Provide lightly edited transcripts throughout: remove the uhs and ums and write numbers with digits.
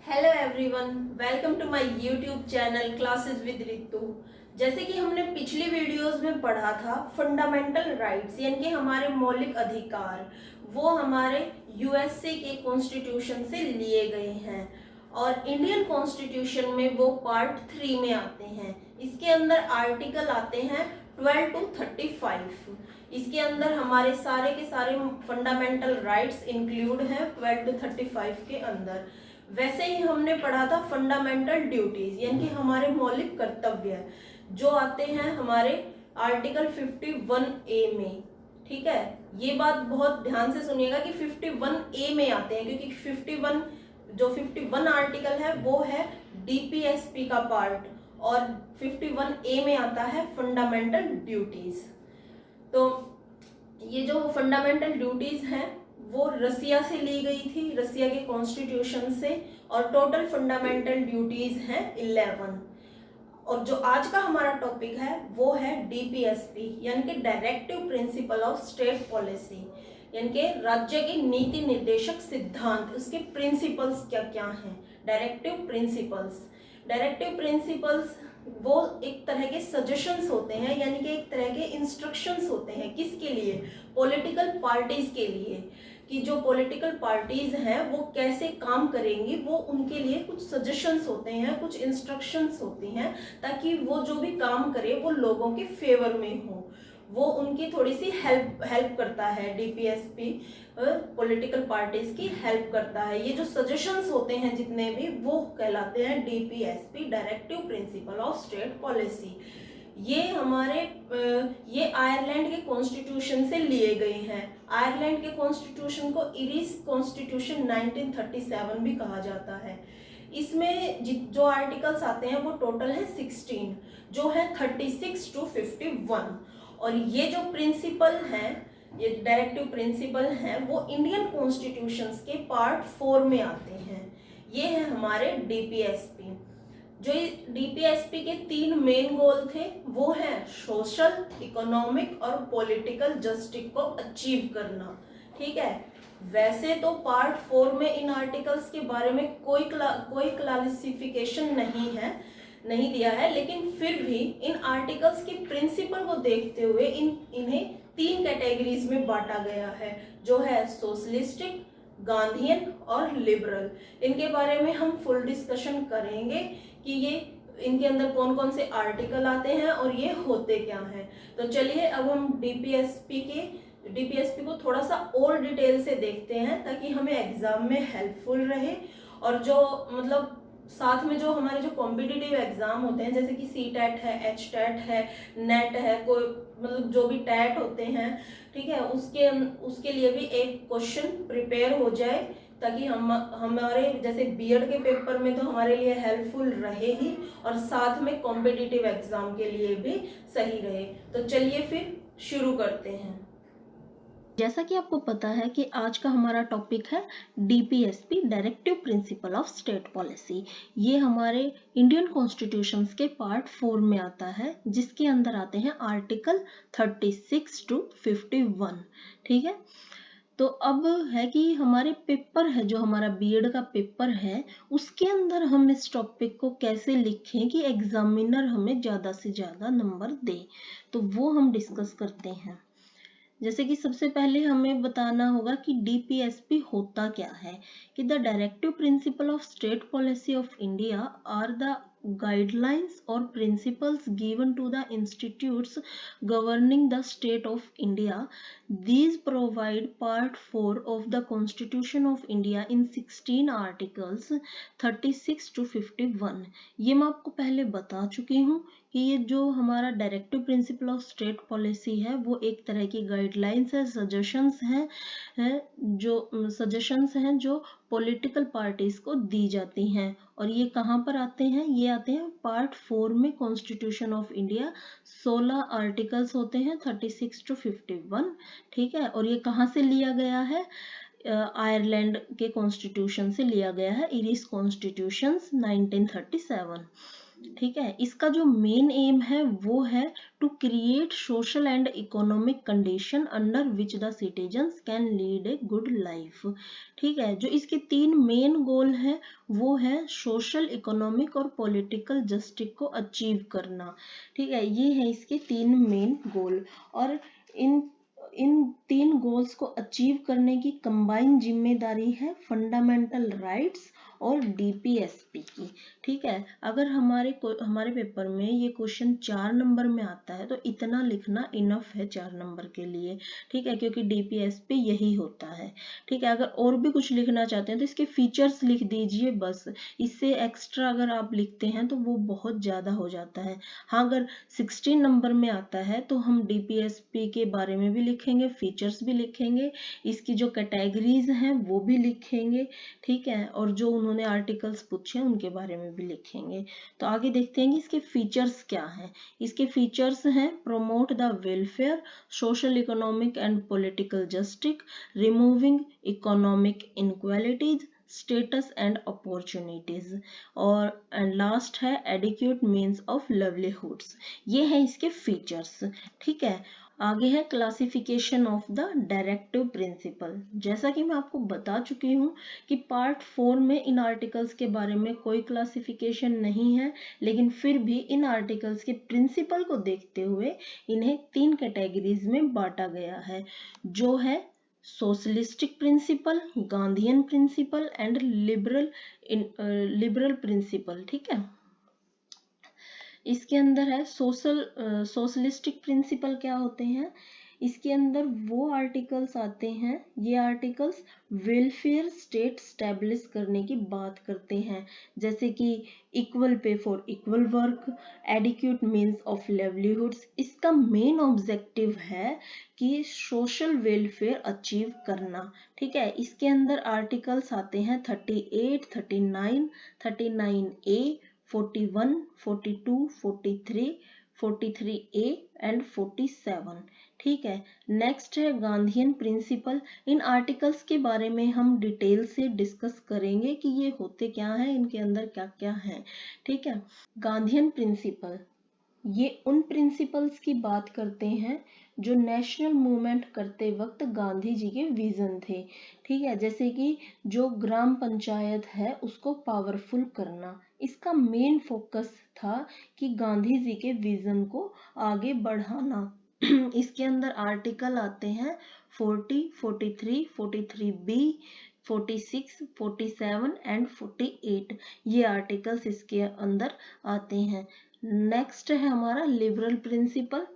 Hello everyone, welcome to my YouTube channel classes with Ritu. जैसे कि हमने पिछली वीडियोस में पढ़ा था, फंडामेंटल राइट्स यानी कि हमारे मौलिक अधिकार वो हमारे यूएसए के कॉन्स्टिट्यूशन से लिए गए हैं और इंडियन कॉन्स्टिट्यूशन में वो पार्ट 3 में आते हैं। इसके अंदर आर्टिकल आते हैं 12 to 35। इसके अंदर हमारे सारे के सारे फंडामेंटल राइट्स इंक्लूड हैं 12 to 35 के अंदर। वैसे ही हमने पढ़ा था फंडामेंटल ड्यूटीज यानी कि हमारे मौलिक कर्तव्य जो आते हैं हमारे आर्टिकल 51A में। ठीक है, ये बात बहुत ध्यान से सुनिएगा कि 51A में आते हैं, क्योंकि 51 आर्टिकल है वो है डीपीएसपी का पार्ट और 51A में आता है फंडामेंटल ड्यूटीज। तो ये जो फंडामेंटल ड्यूटीज हैं वो रसिया से ली गई थी, रसिया के कॉन्स्टिट्यूशन से, और टोटल फंडामेंटल ड्यूटीज हैं 11। और जो आज का हमारा टॉपिक है वो है डीपीएसपी यानी कि directive principle of state policy, यानी कि राज्य की नीति निर्देशक सिद्धांत, उसके प्रिंसिपल्स क्या क्या हैं। डायरेक्टिव प्रिंसिपल्स वो एक तरह के सजेशंस होते हैं, यानी कि एक तरह के इंस्ट्रक्शंस होते हैं। किसके लिए? पॉलिटिकल पार्टीज के लिए, कि जो पॉलिटिकल पार्टीज हैं वो कैसे काम करेंगी, वो उनके लिए कुछ सजेशंस होते हैं, कुछ इंस्ट्रक्शंस होती हैं, ताकि वो जो भी काम करे वो लोगों के फेवर में हो, वो उनकी थोड़ी सी हेल्प करता है। डीपीएसपी पॉलिटिकल पार्टीज की हेल्प करता है। ये जो सजेशंस होते हैं जितने भी, वो कहलाते हैं DPSP, directive principle of state policy. ये हमारे ये आयरलैंड के कॉन्स्टिट्यूशन से लिए गए हैं। आयरलैंड के कॉन्स्टिट्यूशन को इरिस कॉन्स्टिट्यूशन 1937 भी कहा जाता है। इसमें जो आर्टिकल्स आते हैं वो टोटल है 16, जो है 36 to 51। और ये जो प्रिंसिपल हैं, ये डायरेक्टिव प्रिंसिपल हैं, वो इंडियन कॉन्स्टिट्यूशंस के पार्ट 4 में आते हैं। ये है हमारे डीपीएसपी। जो डीपीएसपी के 3 मेन गोल थे वो है सोशल, इकोनॉमिक और पॉलिटिकल जस्टिस को अचीव करना। ठीक है, वैसे तो पार्ट 4 में इन आर्टिकल्स के बारे में कोई क्लासिफिकेशन नहीं दिया है, लेकिन फिर भी इन आर्टिकल्स के प्रिंसिपल को देखते हुए इन्हें 3 कैटेगरीज में बांटा गया है, जो है सोशलिस्टिक, गांधीयन और लिबरल। इनके बारे में हम फुल डिस्कशन करेंगे कि ये इनके अंदर कौन कौन से आर्टिकल आते हैं और ये होते क्या हैं। तो चलिए अब हम डीपीएसपी को थोड़ा सा और डिटेल से देखते हैं, ताकि हमें एग्जाम में हेल्पफुल रहे। और जो मतलब साथ में जो हमारे जो कॉम्पिटिटिव एग्जाम होते हैं, जैसे कि सी-टेट है, एच-टेट है, नेट है, कोई मतलब जो भी टैट होते हैं, ठीक है, उसके लिए भी एक क्वेश्चन प्रिपेयर हो जाए, ताकि हम हमारे जैसे बीएड के पेपर में तो हमारे लिए हेल्पफुल रहे ही, और साथ में कॉम्पिटिटिव एग्जाम के लिए भी सही रहे। तो चलिए फिर शुरू करते हैं। जैसा कि आपको पता है कि आज का हमारा टॉपिक है DPSP, directive principle of state policy. ये हमारे इंडियन कॉन्स्टिट्यूशन के पार्ट 4 में आता है, जिसके अंदर आते हैं आर्टिकल 36 to 51। ठीक है, तो अब है कि हमारे पेपर है, जो हमारा बीएड का पेपर है, उसके अंदर हम इस टॉपिक को कैसे लिखें कि एग्जामिनर हमें ज़्यादा से ज़्यादा नंबर दे, तो वो हम डिस्कस करते हैं। जैसे कि सबसे पहले हमें बताना होगा कि डीपीएसपी होता क्या है। कि the directive principle of state policy of India are the guidelines or principles given to the institutes governing the state of India. These provide part 4 of the Constitution of India in 16 articles 36 to 51। ये मैं आपको पहले बता चुकी हूँ कि ये जो हमारा directive principle of state policy है वो एक तरह की गाइडलाइंस है, सजेशंस हैं जो पॉलिटिकल पार्टीज को दी जाती हैं। और ये कहाँ पर आते हैं? ये आते हैं पार्ट 4 में कॉन्स्टिट्यूशन ऑफ इंडिया। 16 आर्टिकल्स होते हैं 36 to 51। ठीक है, और ये कहाँ से लिया गया है? आयरलैंड के कॉन्स्टिट्यूशन से लिया गया है, इरिस कॉन्स्टिट्यूशन 1937। ठीक है। इसका जो मेन एम है वो है to create social and economic condition under which the citizens can lead a good life. ठीक है, जो इसके 3 मेन गोल हैं वो है सोशल, इकोनॉमिक और पॉलिटिकल जस्टिस को अचीव करना। ठीक है, ये है इसके 3 मेन गोल। और इन इन 3 गोल्स को अचीव करने की कंबाइन जिम्मेदारी है फंडामेंटल राइट्स और डीपीएसपी की। ठीक है, अगर हमारे पेपर में ये क्वेश्चन 4 नंबर में आता है तो इतना लिखना इनफ है 4 नंबर के लिए। ठीक है, क्योंकि डीपीएसपी यही होता है। ठीक है, अगर और भी कुछ लिखना चाहते हैं तो इसके फीचर्स लिख दीजिए बस। इससे एक्स्ट्रा अगर आप लिखते हैं तो वो बहुत ज़्यादा हो जाता है। हाँ, अगर 16 नंबर में आता है तो हम डीपीएसपी के बारे में भी लिखेंगे, फीचर्स भी लिखेंगे, इसकी जो कैटेगरीज हैं वो भी लिखेंगे। ठीक है, और जो उन्होंने आर्टिकल्स पूछे हैं उनके बारे में भी लिखेंगे। तो आगे देखते हैं कि इसके फीचर्स क्या हैं। इसके फीचर्स हैं promote the welfare, social, economic and political justice, removing economic inequalities, status and opportunities, और एंड लास्ट है एडिक्वेट मीन्स ऑफ लिवलीहुड्स। ये है इसके फीचर्स। ठीक है, आगे है classification of the directive principal. जैसा कि मैं आपको बता चुकी हूँ कि पार्ट 4 में इन आर्टिकल्स के बारे में कोई क्लासिफिकेशन नहीं है, लेकिन फिर भी इन आर्टिकल्स के प्रिंसिपल को देखते हुए इन्हें 3 कैटेगरीज में बांटा गया है, जो है socialistic principle, Gandhian principle and liberal principle. ठीक है, इसके अंदर है सोशलिस्टिक प्रिंसिपल क्या होते हैं। इसके अंदर वो आर्टिकल्स आते हैं, ये आर्टिकल्स वेलफेयर स्टेट स्टैब्लिश करने की बात करते हैं, जैसे कि equal pay for equal work, adequate means of livelihoods. इसका मेन ऑब्जेक्टिव है कि सोशल वेलफेयर अचीव करना। ठीक है, इसके अंदर आर्टिकल्स आते हैं 38, 39, 39A, 41, 42, 43, 43A एंड 47। ठीक है, नेक्स्ट है गांधीयन प्रिंसिपल। इन आर्टिकल्स के बारे में हम डिटेल से डिस्कस करेंगे कि ये होते क्या हैं, इनके अंदर क्या क्या है। ठीक है, गांधीयन प्रिंसिपल ये उन प्रिंसिपल्स की बात करते हैं जो नेशनल मूवमेंट करते वक्त गांधी जी के विजन थे। ठीक है, जैसे कि जो ग्राम पंचायत है उसको पावरफुल करना, इसका मेन फोकस था कि गांधी जी के विजन को आगे बढ़ाना। इसके अंदर आर्टिकल आते हैं 40, 43, 43B, 46, 47 एंड 48। ये आर्टिकल्स इसके अंदर आते हैं। नेक्स्ट है हमारा लिबरल प्रिंसिपल।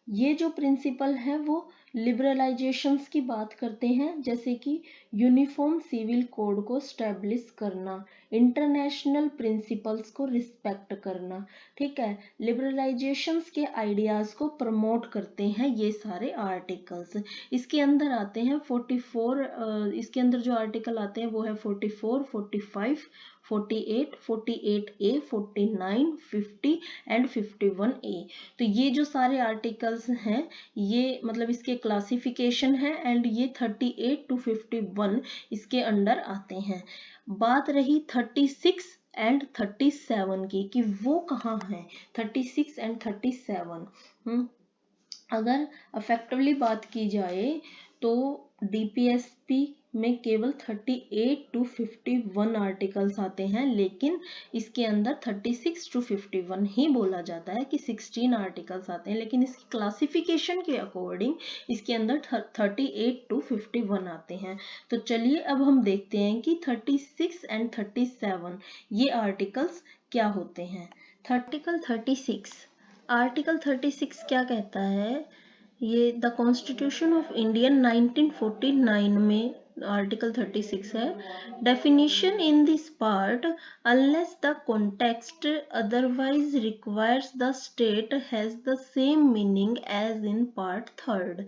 ये जो प्रिंसिपल है वो लिबरलाइजेशंस की बात करते हैं, जैसे कि यूनिफॉर्म सिविल कोड को स्टैब्लिश करना, इंटरनेशनल प्रिंसिपल्स को रिस्पेक्ट करना। ठीक है, लिबरलाइजेशंस के आइडियाज को प्रमोट करते हैं ये सारे आर्टिकल्स। इसके अंदर आते हैं 44, इसके अंदर जो आर्टिकल आते हैं वो है 44, 45, 48, 48A, 49, 50 एंड 51A। तो ये जो सारे आर्टिकल्स हैं ये मतलब इसके क्लासिफिकेशन है, एंड ये 38 to 51 इसके अंडर आते हैं। बात रही 36 एंड 37 की कि वो कहाँ है 36 एंड 37। अगर अफेक्टिवली बात की जाए तो डीपीएसपी में केवल 38 to 51 आर्टिकल्स आते हैं, लेकिन इसके अंदर 36 to 51 ही बोला जाता है कि 16 आर्टिकल्स आते हैं, लेकिन इसकी क्लासिफिकेशन के अकॉर्डिंग इसके अंदर 38 to 51 आते हैं। तो चलिए अब हम देखते हैं कि 36 एंड 37 ये आर्टिकल्स क्या होते हैं। आर्टिकल 36 क्या कहता है, ये द कॉन्स्टिट्यूशन ऑफ इंडियन 1949 में आर्टिकल 36 है। Definition in this part unless the context otherwise requires the state has the same meaning as in part 3।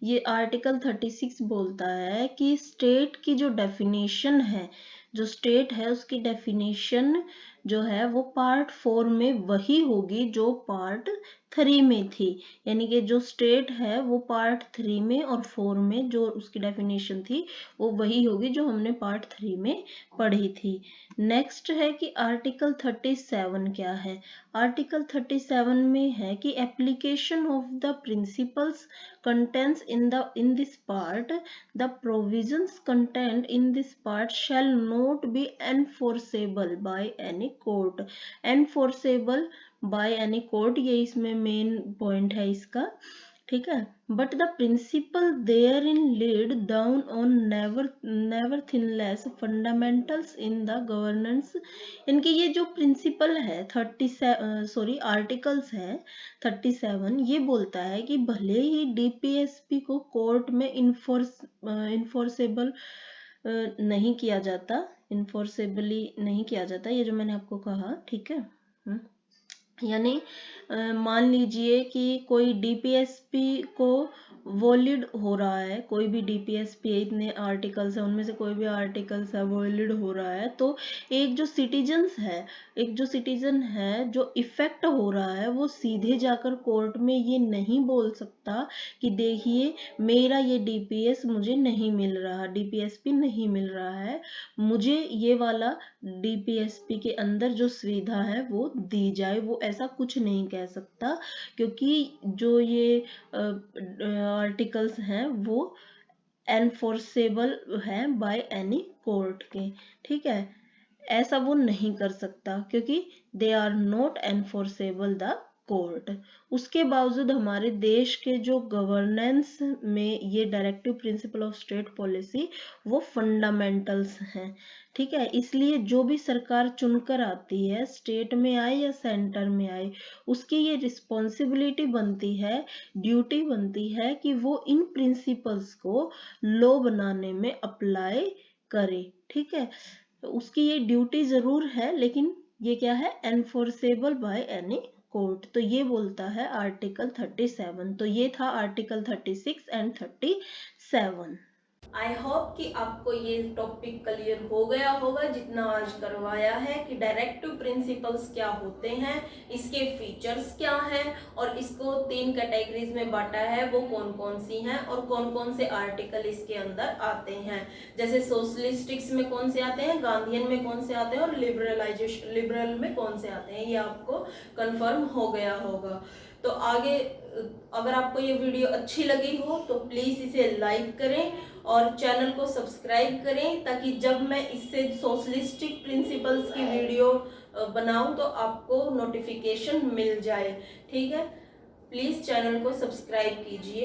ये आर्टिकल 36 बोलता है कि स्टेट की जो डेफिनेशन है, जो स्टेट है उसकी डेफिनेशन जो है वो पार्ट 4 में वही होगी जो पार्ट 3 में थी, यानी कि जो स्टेट है वो पार्ट 3 में और 4 में जो उसकी डेफिनेशन थी वो वही होगी जो हमने पार्ट 3 में पढ़ी थी। नेक्स्ट है कि आर्टिकल 37 क्या है। आर्टिकल 37 में है कि application of the principles contents in this part, the provisions contained in this part shall not be enforceable by any court। enforceable by any court, ये इसमें मेन पॉइंट है इसका, ठीक है। But the principle therein laid down on nevertheless fundamentals in the governance. इनकी ये जो principal है आर्टिकल्स है 37, ये बोलता है कि भले ही डीपीएसपी को कोर्ट में इन्फोर्सेबल नहीं किया जाता, इन्फोर्सेबली नहीं किया जाता, ये जो मैंने आपको कहा, ठीक है। यानी मान लीजिए कि कोई डीपीएसपी को वॉलिड हो रहा है, कोई भी डीपीएसपी, इतने आर्टिकल्स है उनमें से कोई भी आर्टिकल्स है वॉलिड हो रहा है, तो एक जो सिटीजन है जो इफेक्ट हो रहा है वो सीधे जाकर कोर्ट में ये नहीं बोल सकता कि देखिए मेरा ये डीपीएस मुझे नहीं मिल रहा, डीपीएसपी नहीं मिल रहा है, मुझे ये वाला डीपीएसपी के अंदर जो सुविधा है वो दी जाए, वो ऐसा कुछ नहीं कह सकता, क्योंकि जो ये आर्टिकल्स हैं वो एनफोर्सेबल है बाय एनी कोर्ट के, ठीक है। ऐसा वो नहीं कर सकता क्योंकि they are not enforceable the court. उसके बावजूद हमारे देश के जो गवर्नेंस में ये directive principle of state policy वो फंडामेंटल्स हैं, ठीक है। इसलिए जो भी सरकार चुनकर आती है, स्टेट में आए या सेंटर में आए, उसकी ये रिस्पॉन्सिबिलिटी बनती है, ड्यूटी बनती है कि वो इन प्रिंसिपल्स को लॉ बनाने में अप्लाई करे, ठीक है। तो उसकी ये ड्यूटी जरूर है, लेकिन ये क्या है, एनफोर्सेबल बाय एनी कोर्ट। तो ये बोलता है आर्टिकल 37। तो ये था आर्टिकल 36 एंड 37। आई होप कि आपको ये टॉपिक क्लियर हो गया होगा जितना आज करवाया है कि डायरेक्टिव प्रिंसिपल्स क्या होते हैं, इसके फीचर्स क्या हैं और इसको 3 कैटेगरीज में बांटा है, वो कौन कौन सी हैं और कौन कौन से आर्टिकल इसके अंदर आते हैं। जैसे सोशलिस्टिक्स में कौन से आते हैं, गांधीयन में कौन से आते हैं और लिबरल में कौन से आते हैं, ये आपको कंफर्म हो गया होगा। तो आगे अगर आपको ये वीडियो अच्छी लगी हो तो प्लीज़ इसे लाइक करें और चैनल को सब्सक्राइब करें, ताकि जब मैं इससे सोशलिस्टिक प्रिंसिपल्स की वीडियो बनाऊं तो आपको नोटिफिकेशन मिल जाए, ठीक है। प्लीज़ चैनल को सब्सक्राइब कीजिए।